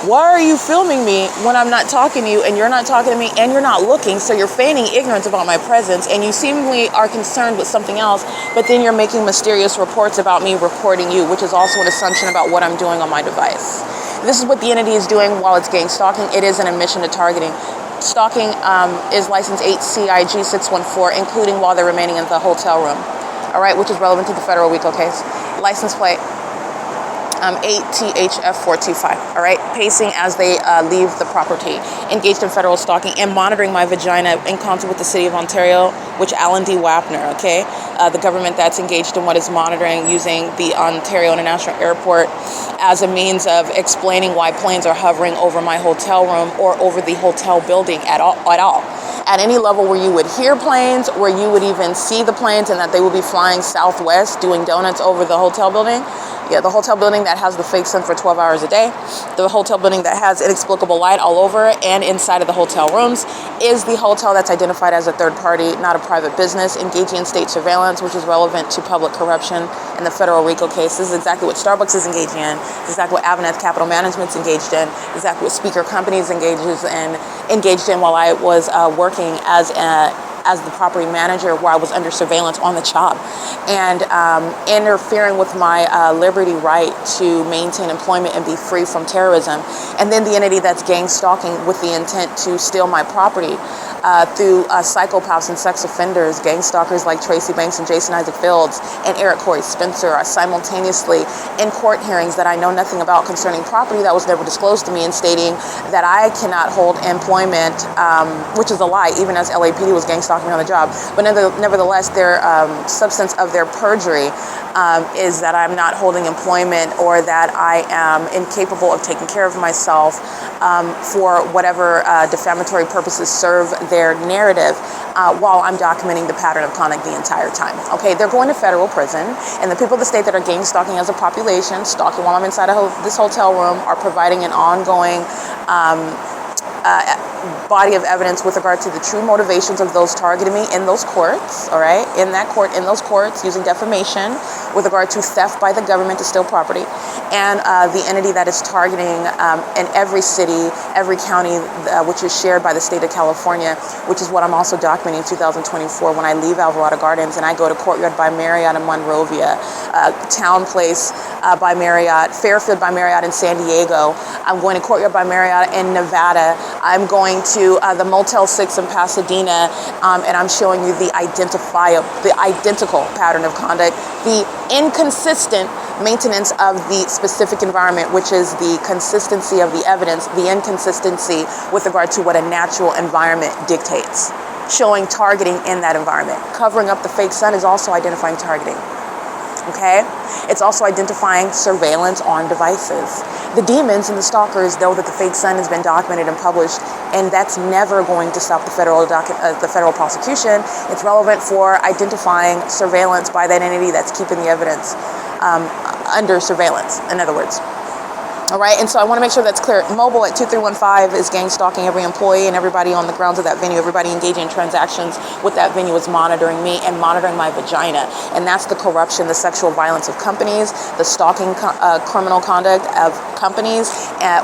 why are you filming me when I'm not talking to you, and you're not talking to me, and you're not looking, so you're feigning ignorance about my presence, and you seemingly are concerned with something else, but then you're making mysterious reports about me recording you, which is also an assumption about what I'm doing on my device. This is what the entity is doing while it's gang stalking. It is an admission to targeting. Stalking is license 8CIG614, including while they're remaining in the hotel room, all right, which is relevant to the federal RICO case. License plate 8THF425, all right, pacing as they leave the property, engaged in federal stalking and monitoring my vagina in concert with the city of Ontario, which Alan D. Wapner, okay, the government that's engaged in what is monitoring using the Ontario International Airport as a means of explaining why planes are hovering over my hotel room or over the hotel building at all. At any level where you would hear planes, where you would even see the planes, and that they would be flying southwest, doing donuts over the hotel building. Yeah, the hotel building that has the fake sun for 12 hours a day, the hotel building that has inexplicable light all over it and inside of the hotel rooms, is the hotel that's identified as a third party, not a private business, engaging in state surveillance, which is relevant to public corruption in the federal RICO case. This is exactly what Starbucks is engaging in, exactly what Aveneth Capital Management's engaged in, exactly what Speaker Companies engaged in while I was working as the property manager, where I was under surveillance on the job, and interfering with my liberty right to maintain employment and be free from terrorism. And then the entity that's gang stalking with the intent to steal my property through psychopaths and sex offenders, gang stalkers like Tracy Banks and Jason Isaac Fields and Eric Corey Spencer are simultaneously in court hearings that I know nothing about concerning property that was never disclosed to me, and stating that I cannot hold employment, which is a lie, even as LAPD was gang stalking me on the job. But nevertheless, their substance of their perjury is that I'm not holding employment, or that I am incapable of taking care of myself for whatever defamatory purposes serve their narrative, while I'm documenting the pattern of conduct the entire time. Okay, they're going to federal prison, and the people of the state that are gang stalking as a population, stalking while I'm inside of this hotel room, are providing an ongoing body of evidence with regard to the true motivations of those targeting me in those courts, all right, in those courts, using defamation with regard to theft by the government to steal property, and the entity that is targeting in every city, every county, which is shared by the state of California, which is what I'm also documenting in 2024 when I leave Alvarado Gardens and I go to Courtyard by Marriott in Monrovia, Town Place by Marriott, Fairfield by Marriott in San Diego. I'm going to Courtyard by Marriott in Nevada. I'm going to the Motel 6 in Pasadena, and I'm showing you the identical pattern of conduct, the inconsistent maintenance of the specific environment, which is the consistency of the evidence, the inconsistency with regard to what a natural environment dictates, showing targeting in that environment. Covering up the fake sun is also identifying targeting. Okay? It's also identifying surveillance on devices. The demons and the stalkers know that the fake sun has been documented and published, and that's never going to stop the federal prosecution. It's relevant for identifying surveillance by that entity that's keeping the evidence under surveillance, in other words. All right, and so I want to make sure that's clear. Mobile at 2315 is gang stalking every employee and everybody on the grounds of that venue. Everybody engaging in transactions with that venue is monitoring me and monitoring my vagina. And that's the corruption, the sexual violence of companies, the stalking criminal conduct of companies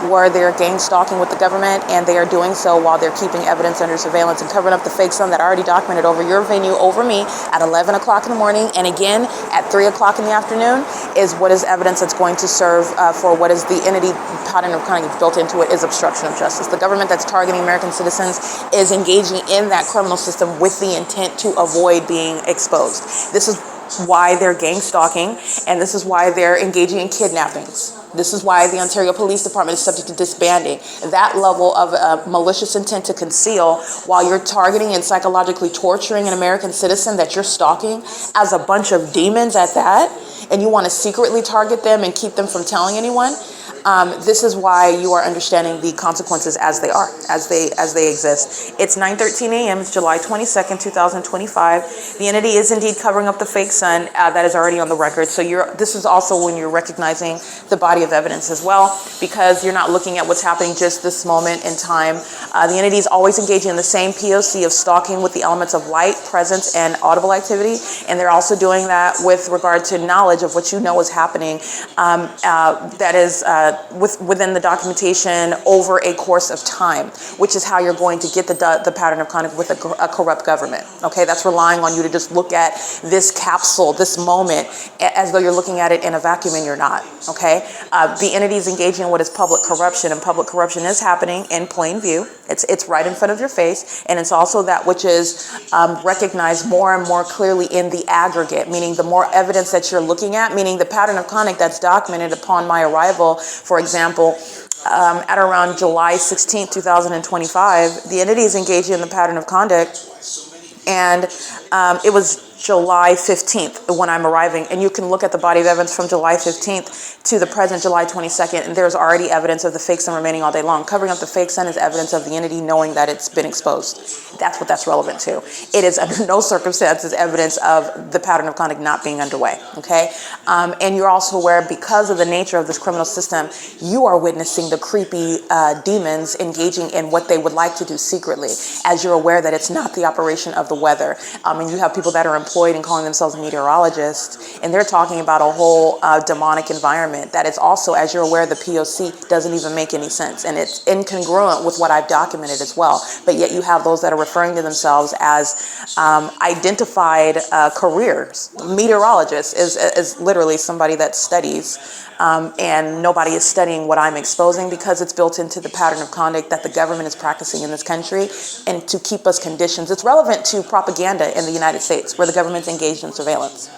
where they're gang stalking with the government, and they are doing so while they're keeping evidence under surveillance and covering up the fake sun that I already documented over your venue, over me, at 11 o'clock in the morning, and again at 3 o'clock in the afternoon, is what is evidence that's going to serve for what is the entity pattern of conduct built into it is obstruction of justice. The government that's targeting American citizens is engaging in that criminal system with the intent to avoid being exposed. This is why they're gang stalking, and this is why they're engaging in kidnappings. This is why the Ontario Police Department is subject to disbanding. That level of malicious intent to conceal while you're targeting and psychologically torturing an American citizen that you're stalking as a bunch of demons at that, and you want to secretly target them and keep them from telling anyone. This is why you are understanding the consequences as they are, as they exist. It's 9:13 a.m. It's July 22nd, 2025. The entity is indeed covering up the fake sun that is already on the record. So this is also when you're recognizing the body of evidence as well, because you're not looking at what's happening just this moment in time. The entity is always engaging in the same P.O.C. of stalking with the elements of light, presence, and audible activity, and they're also doing that with regard to knowledge of what you know is happening. That is within the documentation over a course of time, which is how you're going to get the pattern of conduct with a corrupt government. Okay, that's relying on you to just look at this capsule, this moment, as though you're looking at it in a vacuum, and you're not. Okay, the entity is engaging in what is public corruption, and public corruption is happening in plain view. It's right in front of your face, and it's also that which is recognized more and more clearly in the aggregate, meaning the more evidence that you're looking at, meaning the pattern of conduct that's documented upon my arrival. For example, at around July 16, 2025, the entity is engaging in the pattern of conduct, and it was July 15th when I'm arriving, and you can look at the body of evidence from July 15th to the present July 22nd, and there's already evidence of the fake sun remaining all day long. Covering up the fake sun is evidence of the entity knowing that it's been exposed. That's what that's relevant to. It is under no circumstances evidence of the pattern of conduct not being underway, okay? And you're also aware, because of the nature of this criminal system, you are witnessing the creepy demons engaging in what they would like to do secretly, as you're aware that it's not the operation of the weather. And you have people that are employed and calling themselves meteorologists, and they're talking about a whole demonic environment that is also, as you're aware, the P.O.C. doesn't even make any sense, and it's incongruent with what I've documented as well. But yet you have those that are referring to themselves as identified careers. Meteorologist is literally somebody that studies, and nobody is studying what I'm exposing, because it's built into the pattern of conduct that the government is practicing in this country, and to keep us conditioned. It's relevant to propaganda in the United States, where the government's engaged in surveillance.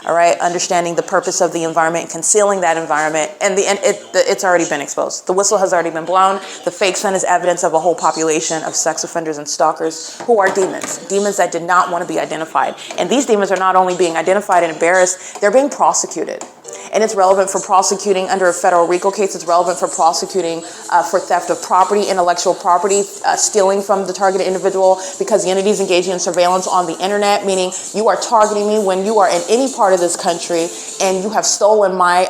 All right, understanding the purpose of the environment, concealing that environment, and it's already been exposed. The whistle has already been blown. The fake sun is evidence of a whole population of sex offenders and stalkers who are demons that did not want to be identified. And these demons are not only being identified and embarrassed, they're being prosecuted. And it's relevant for prosecuting under a federal RICO case. It's relevant for prosecuting for theft of property, intellectual property, stealing from the targeted individual, because the entity is engaging in surveillance on the internet, meaning you are targeting me when you are in any part of this country and you have stolen my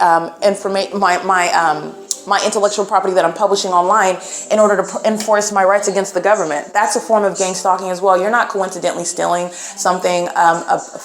my intellectual property that I'm publishing online in order to enforce my rights against the government. That's a form of gang stalking as well. You're not coincidentally stealing something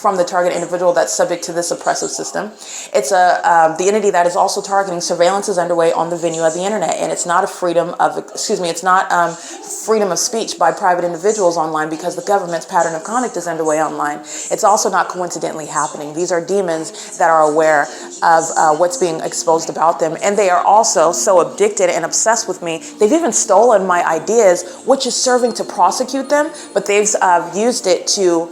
from the target individual that's subject to this oppressive system. It's the entity that is also targeting. Surveillance is underway on the venue of the internet, and it's not a freedom of, it's not freedom of speech by private individuals online, because the government's pattern of conduct is underway online. It's also not coincidentally happening. These are demons that are aware of what's being exposed about them, and they are also so addicted and obsessed with me. They've even stolen my ideas, which is serving to prosecute them, but they've used it to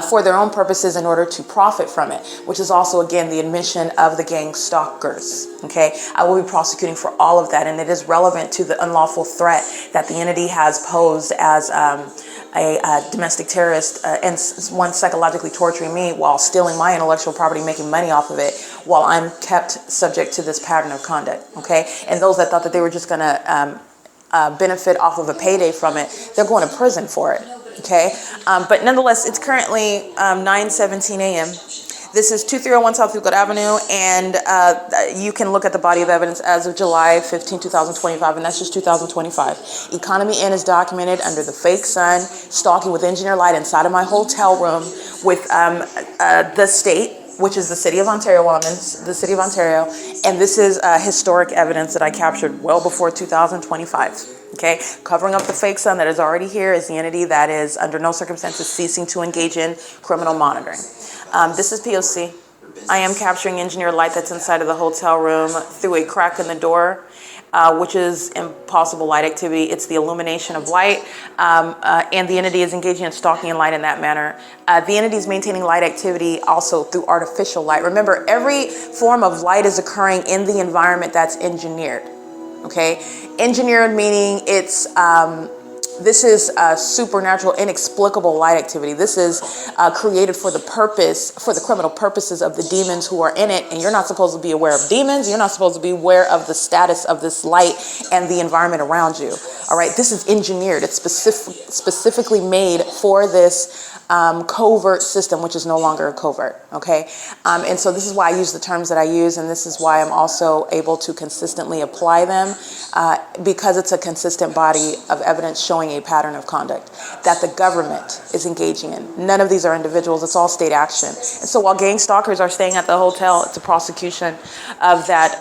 for their own purposes in order to profit from it, which is also, again, the admission of the gang stalkers. Okay, I will be prosecuting for all of that, and it is relevant to the unlawful threat that the entity has posed as a domestic terrorist, and one psychologically torturing me while stealing my intellectual property, making money off of it, while I'm kept subject to this pattern of conduct. Okay, and those that thought that they were just going to benefit off of a payday from it, they're going to prison for it. Okay, but nonetheless, it's currently 9:17 a.m. This is 2301 South Euclid Avenue, and you can look at the body of evidence as of July 15, 2025, and that's just 2025. Economy Inn is documented under the fake sun, stalking with engineer light inside of my hotel room with the state, which is the city of Ontario. Well, I'm in the city of Ontario, and this is historic evidence that I captured well before 2025. Okay, covering up the fake sun that is already here is the entity that is under no circumstances ceasing to engage in criminal monitoring. This is P.O.C. I am capturing engineer light that's inside of the hotel room through a crack in the door, which is impossible light activity. It's the illumination of light, and the entity is engaging in stalking and light in that manner. The entity is maintaining light activity also through artificial light. Remember, every form of light is occurring in the environment that's engineered. Okay, engineered meaning it's this is supernatural, inexplicable light activity. This is created for the purpose, for the criminal purposes of the demons who are in it. And you're not supposed to be aware of demons. You're not supposed to be aware of the status of this light and the environment around you. All right, this is engineered. It's specifically made for this covert system, which is no longer a covert. Okay, and so this is why I use the terms that I use, and this is why I'm also able to consistently apply them, because it's a consistent body of evidence showing a pattern of conduct that the government is engaging in. None of these are individuals. It's all state action. And so while gang stalkers are staying at the hotel, it's a prosecution of that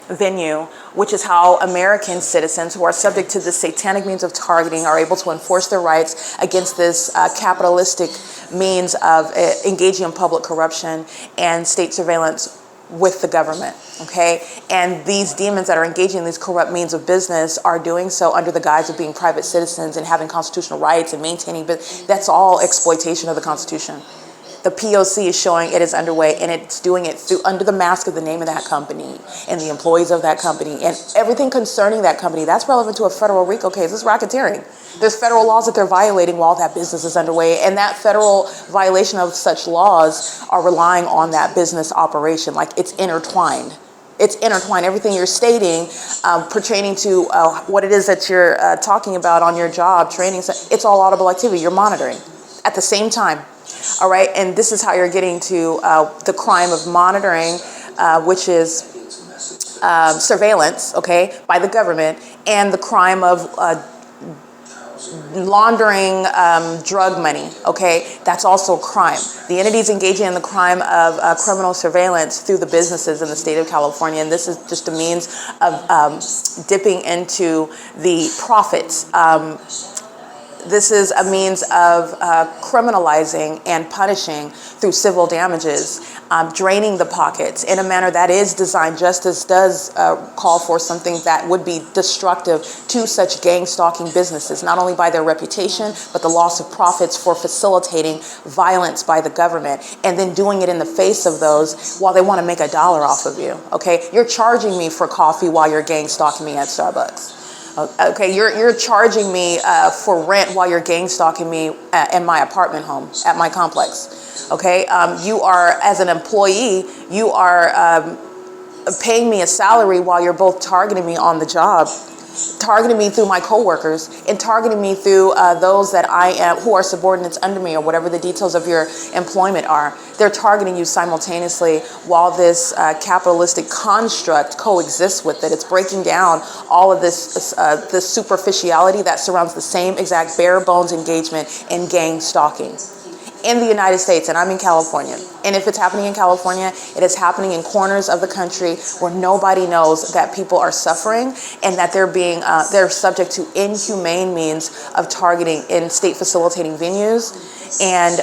venue, which is how American citizens who are subject to the satanic means of targeting are able to enforce their rights against this capitalistic means of engaging in public corruption and state surveillance with the government. Okay, and these demons that are engaging in these corrupt means of business are doing so under the guise of being private citizens and having constitutional rights and maintaining, but that's all exploitation of the Constitution. The P.O.C is showing it is underway, and it's doing it through under the mask of the name of that company and the employees of that company and everything concerning that company. That's relevant to a federal RICO case. It's racketeering. There's federal laws that they're violating while that business is underway, and that federal violation of such laws are relying on that business operation. Like, it's intertwined. It's intertwined. Everything you're stating pertaining to what it is that you're talking about on your job, training, it's all audible activity. You're monitoring at the same time. All right. And this is how you're getting to the crime of monitoring, which is surveillance, okay, by the government, and the crime of laundering drug money, okay, that's also a crime. The entity's engaging in the crime of criminal surveillance through the businesses in the state of California, and this is just a means of dipping into the profits. This is a means of criminalizing and punishing through civil damages, draining the pockets in a manner that is designed. Justice does call for something that would be destructive to such gang stalking businesses, not only by their reputation, but the loss of profits for facilitating violence by the government, and then doing it in the face of those while they want to make $1 off of you, okay? You're charging me for coffee while you're gang stalking me at Starbucks. Okay, you're charging me for rent while you're gang stalking me in my apartment home, at my complex. Okay, you are, as an employee, you are paying me a salary while you're both targeting me on the job, targeting me through my coworkers, and targeting me through those that I am, who are subordinates under me, or whatever the details of your employment are. They're targeting you simultaneously while this capitalistic construct coexists with it. It's breaking down all of this superficiality that surrounds the same exact bare bones engagement in gang stalking in the United States, and I'm in California. And if it's happening in California, it is happening in corners of the country where nobody knows that people are suffering, and that they're subject to inhumane means of targeting in state facilitating venues and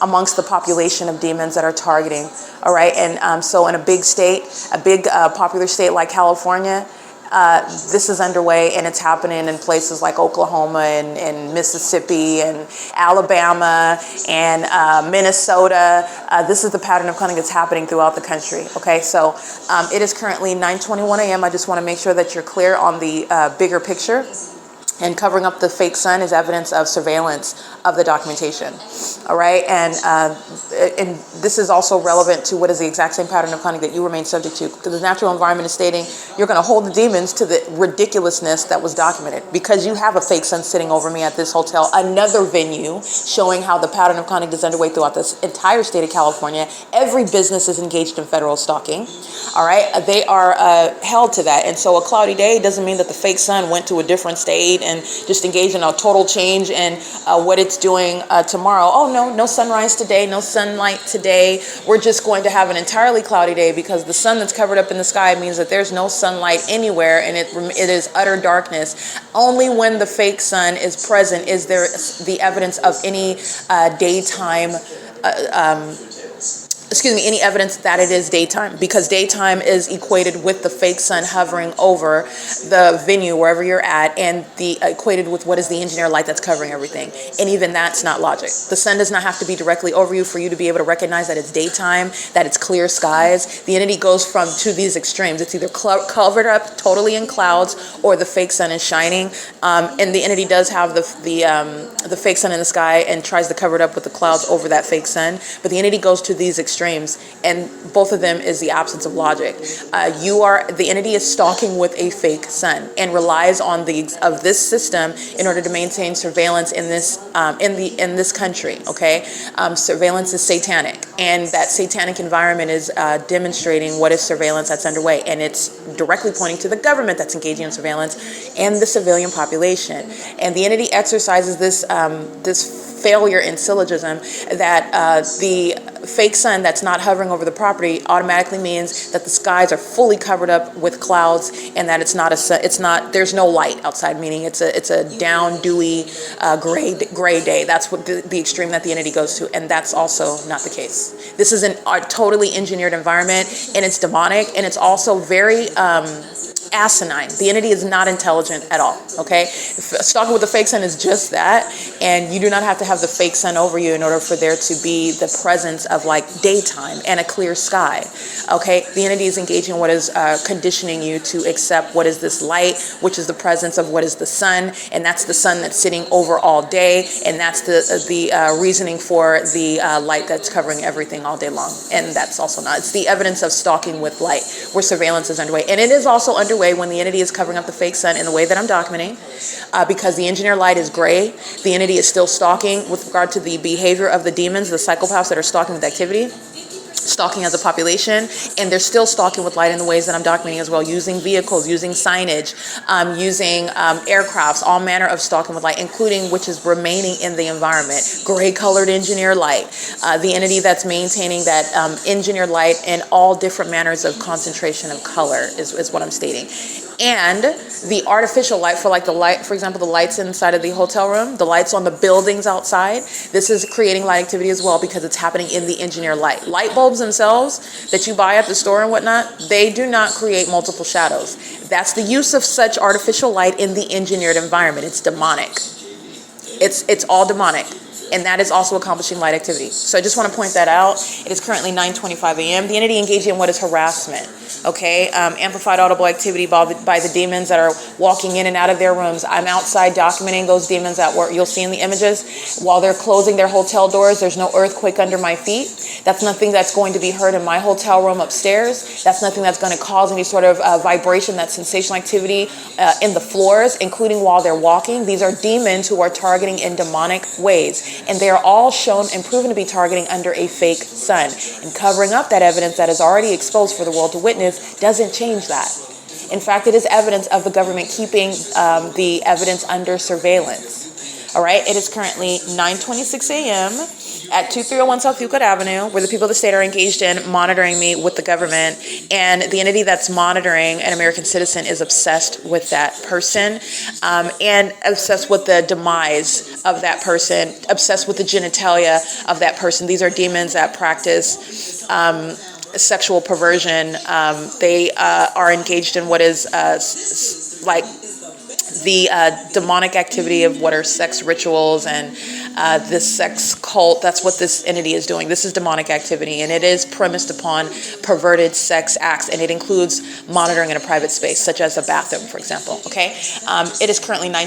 amongst the population of demons that are targeting. All right, and so in a big state, a big popular state like California, this is underway, and it's happening in places like Oklahoma and Mississippi and Alabama and Minnesota. This is the pattern of cunning that's happening throughout the country. Okay, so it is currently 9:21 a.m. I just want to make sure that you're clear on the bigger picture. And covering up the fake sun is evidence of surveillance of the documentation. All right, and this is also relevant to what is the exact same pattern of cunning that you remain subject to, because the natural environment is stating you're going to hold the demons to the ridiculousness that was documented, because you have a fake sun sitting over me at this hotel, another venue showing how the pattern of cunning is underway throughout this entire state of California. Every business is engaged in federal stalking. All right, they are held to that, and so a cloudy day doesn't mean that the fake sun went to a different state and just engage in a total change in what it's doing tomorrow. Oh, no sunrise today, no sunlight today. We're just going to have an entirely cloudy day, because the sun that's covered up in the sky means that there's no sunlight anywhere, and it is utter darkness. Only when the fake sun is present is there the evidence of any daytime any evidence that it is daytime, because daytime is equated with the fake sun hovering over the venue wherever you're at, and the equated with what is the engineer light that's covering everything. And even that's not logic. The sun does not have to be directly over you for you to be able to recognize that it's daytime, that it's clear skies. The entity goes to these extremes. It's either covered up totally in clouds, or the fake sun is shining. And the entity does have the fake sun in the sky and tries to cover it up with the clouds over that fake sun. But the entity goes to these extremes, and both of them is the absence of logic. The entity is stalking with a fake sun and relies on this system in order to maintain surveillance in this country. Okay, surveillance is satanic, and that satanic environment is demonstrating what is surveillance that's underway, and it's directly pointing to the government that's engaging in surveillance and the civilian population. And the entity exercises this failure in syllogism that the fake sun that's not hovering over the property automatically means that the skies are fully covered up with clouds, and that there's no light outside, meaning it's a down, dewy, gray day. That's what the extreme that the entity goes to, and that's also not the case. This is a totally engineered environment, and it's demonic, and it's also very asinine. The entity is not intelligent at all, okay? Stalking with the fake sun is just that, and you do not have to have the fake sun over you in order for there to be the presence of like daytime and a clear sky, okay? The entity is engaging in what is conditioning you to accept what is this light, which is the presence of what is the sun, and that's the sun that's sitting over all day, and that's the reasoning for the light that's covering everything all day long. And that's also not, it's the evidence of stalking with light, where surveillance is underway. And it is also underway when the entity is covering up the fake sun in the way that I'm documenting, because the engineer light is gray. The entity is still stalking with regard to the behavior of the demons, the psychopaths that are stalking with activity, stalking as a population, and they're still stalking with light in the ways that I'm documenting as well, using vehicles, using signage, using aircrafts, all manner of stalking with light, including which is remaining in the environment. Gray colored engineer light, the entity that's maintaining that engineer light in all different manners of concentration of color is what I'm stating. And the artificial light, for like the light, for example, the lights inside of the hotel room, the lights on the buildings outside, this is creating light activity as well because it's happening in the engineer light. Light bulbs themselves that you buy at the store and whatnot, they do not create multiple shadows. That's the use of such artificial light in the engineered environment. It's demonic. It's all demonic. And that is also accomplishing light activity. So I just want to point that out. It is currently 9:25 a.m. The entity engaging in what is harassment, okay? Amplified audible activity by the demons that are walking in and out of their rooms. I'm outside documenting those demons at work. You'll see in the images, while they're closing their hotel doors, there's no earthquake under my feet. That's nothing that's going to be heard in my hotel room upstairs. That's nothing that's going to cause any sort of vibration, that sensational activity in the floors, including while they're walking. These are demons who are targeting in demonic ways. And they are all shown and proven to be targeting under a fake sun. And covering up that evidence that is already exposed for the world to witness doesn't change that. In fact, it is evidence of the government keeping the evidence under surveillance. All right, it is currently 9:26 a.m. at 2301 South Euclid Avenue, where the people of the state are engaged in monitoring me with the government, and the entity that's monitoring an American citizen is obsessed with that person, and obsessed with the demise of that person, obsessed with the genitalia of that person. These are demons that practice sexual perversion. They are engaged in what is like the demonic activity of what are sex rituals and this sex cult. That's what this entity is doing. This is demonic activity, and it is premised upon perverted sex acts, and it includes monitoring in a private space, such as a bathroom, for example, okay? It is currently 9:20.